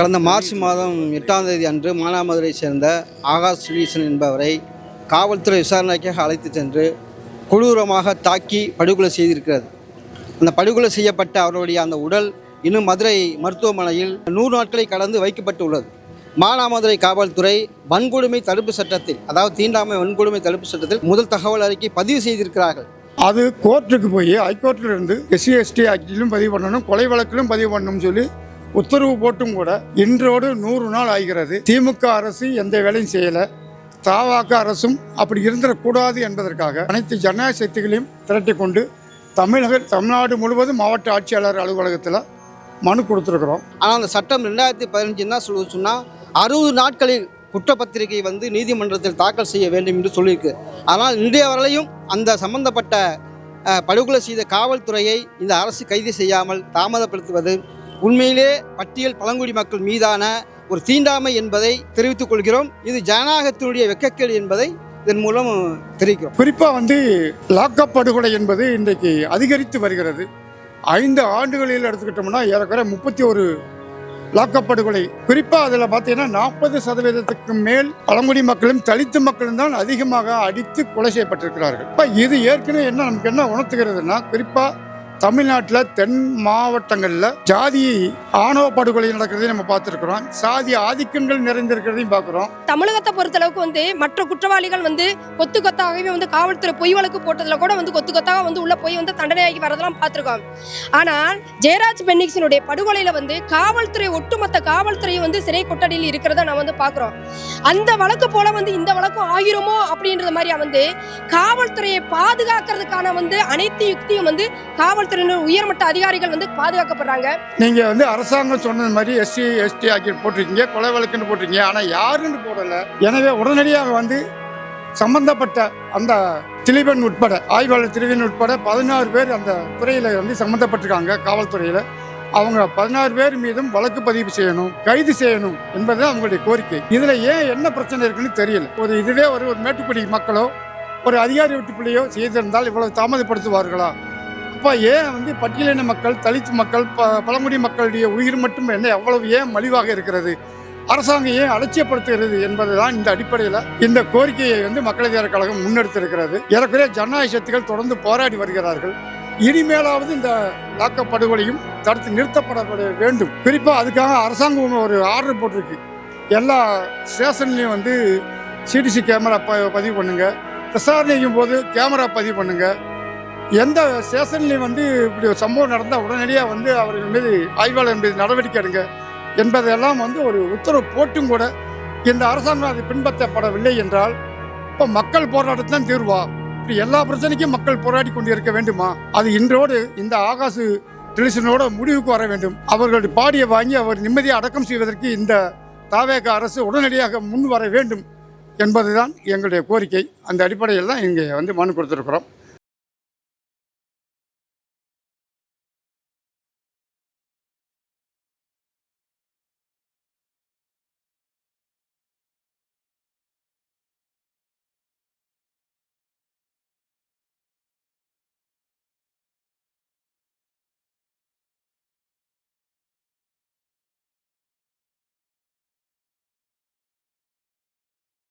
கடந்த மார்ச் மாதம் 8ஆம் தேதி அன்று மானாமதுரை சேர்ந்த ஆகாஷ் ஸ்ரீசன் என்பவரை காவல்துறை விசாரணைக்காக அழைத்து சென்று கொடூரமாக தாக்கி படுகொலை செய்திருக்கிறது. அந்த படுகொலை செய்யப்பட்ட அவருடைய அந்த உடல் இன்னும் மதுரை மருத்துவமனையில் 100 நாட்களை கடந்து வைக்கப்பட்டுள்ளது. மானாமதுரை காவல்துறை வன்கொடுமை தடுப்பு சட்டத்தில், அதாவது தீண்டாமை வன்கொடுமை தடுப்பு சட்டத்தில் முதல் தகவல் அறிக்கை பதிவு செய்திருக்கிறார்கள். அது கோர்ட்டுக்கு போய் ஹைகோர்ட்டில் இருந்து SC ST ஆக்டிலும் பதிவு பண்ணணும், கொலை வழக்கிலும் பதிவு பண்ணணும்னு சொல்லி உத்தரவு போட்டும் கூட இன்றோடு 100 நாள் ஆகிறது. திமுக அரசு எந்த வேலையும் செய்யலை. தவாக அரசும் அப்படி இருந்துடக்கூடாது என்பதற்காக அனைத்து ஜனநாயக சக்திகளையும் திரட்டி கொண்டு தமிழ்நாடு முழுவதும் மாவட்ட ஆட்சியாளர் அலுவலகத்தில் மனு கொடுத்துருக்குறோம். ஆனால் அந்த சட்டம் 2015 என்ன சொன்னால் 60 நாட்களில் குற்றப்பத்திரிகை நீதிமன்றத்தில் தாக்கல் செய்ய வேண்டும் என்று சொல்லியிருக்கு. ஆனால் இன்றைய வரையிலும் அந்த சம்பந்தப்பட்ட படுகொலை செய்த காவல்துறையை இந்த அரசு கைது செய்யாமல் தாமதப்படுத்துவது உண்மையிலே பட்டியல் பழங்குடி மக்கள் மீதான ஒரு தீண்டாமை என்பதை தெரிவித்துக் கொள்கிறோம். இது ஜனநாயகத்தினுடைய வெட்கக்கேடு என்பதை இதன் மூலம் தெரிவிக்கிறோம். குறிப்பாக லாக்அப் படுகொலை என்பது இன்றைக்கு அதிகரித்து வருகிறது. 5 ஆண்டுகளில் எடுத்துக்கிட்டோம்னா ஏறக்குறைய 31 லாக்அப் படுகொலை. குறிப்பாக அதில் பார்த்தீங்கன்னா 40% மேல் பழங்குடி மக்களும் தலித்து மக்களும் தான் அதிகமாக அடித்து கொலை செய்யப்பட்டிருக்கிறார்கள். இப்போ இது ஏற்கனவே நமக்கு என்ன உணர்த்துகிறதுனா, குறிப்பாக தமிழ்நாட்டில் தென் மாவட்டங்களில் ஜாதி ஆணவ படுகொலை நடக்கிறதையும் நம்ம பார்த்துருக்குறோம். சாதி ஆதிக்கங்கள் நிறைந்திருக்கிறதையும் பார்க்குறோம். தமிழகத்தை பொறுத்தளவுக்கு மற்ற குற்றவாளிகள் கொத்து கொத்தாகவே காவல்துறை பொய் வழக்கு போட்டதில் கூட கொத்து கொத்தாக உள்ள போய் தண்டனையாகி வரதெல்லாம் பார்த்துருக்கோம். ஆனால் ஜெயராஜ் பென்னிக்ஸினுடைய படுகொலையில் காவல்துறை ஒட்டுமொத்த காவல்துறை சிறை கொட்டடியில் இருக்கிறத நான் பார்க்குறோம். அந்த வழக்கு போல இந்த வழக்கு ஆகிருமோ அப்படின்றது மாதிரி காவல்துறையை பாதுகாக்கிறதுக்கான அனைத்து யுக்தியும் காவல்துறை உயர்மட்ட அதிகாரிகள் பாதுகாக்கப்படுறாங்க. நீங்க அரசாங்கம் சொன்னது மாதிரி SC ST ஆக்கி போட்டிருக்கீங்க, கொலை வழக்குன்னு போட்டிருக்கீங்க. ஆனா யாருன்னு போடல. எனவே உடனடியாக சம்பந்தப்பட்ட அந்த திலீபன் உட்பட, ஆய்வாளர் திலீபன் உட்பட 16 பேர் அந்த துறையில சம்பந்தப்பட்டிருக்காங்க. காவல்துறையில அவங்க 16 பேர் மீதும் வழக்கு பதிவு செய்யணும், கைது செய்யணும் என்பது அவங்களுடைய கோரிக்கை. இதுல ஏன் என்ன பிரச்சனை இருக்குன்னு தெரியல. இதுவே ஒரு மேட்டுக்குடி மக்களோ ஒரு அதிகாரி வீட்டு பிள்ளையோ செய்திருந்தால் இவ்வளவு தாமதப்படுத்துவார்களா? அப்போ ஏன் பட்டியலின மக்கள், தலித்து மக்கள், பழங்குடி மக்களுடைய உயிர் மட்டும் எவ்வளவு ஏன் மலிவாக இருக்கிறது? அரசாங்கம் ஏன் அலட்சியப்படுத்துகிறது என்பதுதான் இந்த அடிப்படையில் இந்த கோரிக்கையை மக்கள் அதிகார கழகம் முன்னெடுத்திருக்கிறது. ஏறக்குறைய ஜனநாயக சக்திகள் தொடர்ந்து போராடி வருகிறார்கள். இனிமேலாவது இந்த லாக்அப் படுகொலையும் தடுத்து நிறுத்தப்பட வேண்டும். குறிப்பாக அதுக்காக அரசாங்கம் ஒரு ஆர்டர் போட்டிருக்கு. எல்லா ஸ்டேஷன்லையும் CCTV கேமரா பதிவு பண்ணுங்க, விசாரணைக்கும் போது கேமரா பதிவு பண்ணுங்க. எந்த ஸ்டேஷன்லையும் இப்படி ஒரு சம்பவம் நடந்தால் உடனடியாக அவர்கள் மீது ஆய்வாளர் மீது நடவடிக்கை எடுங்க என்பதெல்லாம் ஒரு உத்தரவு போட்டும் கூட இந்த அரசாங்கம் அது பின்பற்றப்படவில்லை என்றால் இப்போ மக்கள் போராட்டத்தான் தீர்வா? இப்படி எல்லா பிரச்சனைக்கும் மக்கள் போராடி கொண்டு இருக்க வேண்டுமா? அது இன்றோடு இந்த ஆகாசு டெலிவிஷனோட முடிவுக்கு வர வேண்டும். அவர்களுடைய பாடியை வாங்கி அவர் நிம்மதியை அடக்கம் செய்வதற்கு இந்த தவேக அரசு உடனடியாக முன் வர வேண்டும் என்பதுதான் எங்களுடைய கோரிக்கை. அந்த அடிப்படையில் தான் இங்கே மனு கொடுத்துருக்குறோம்.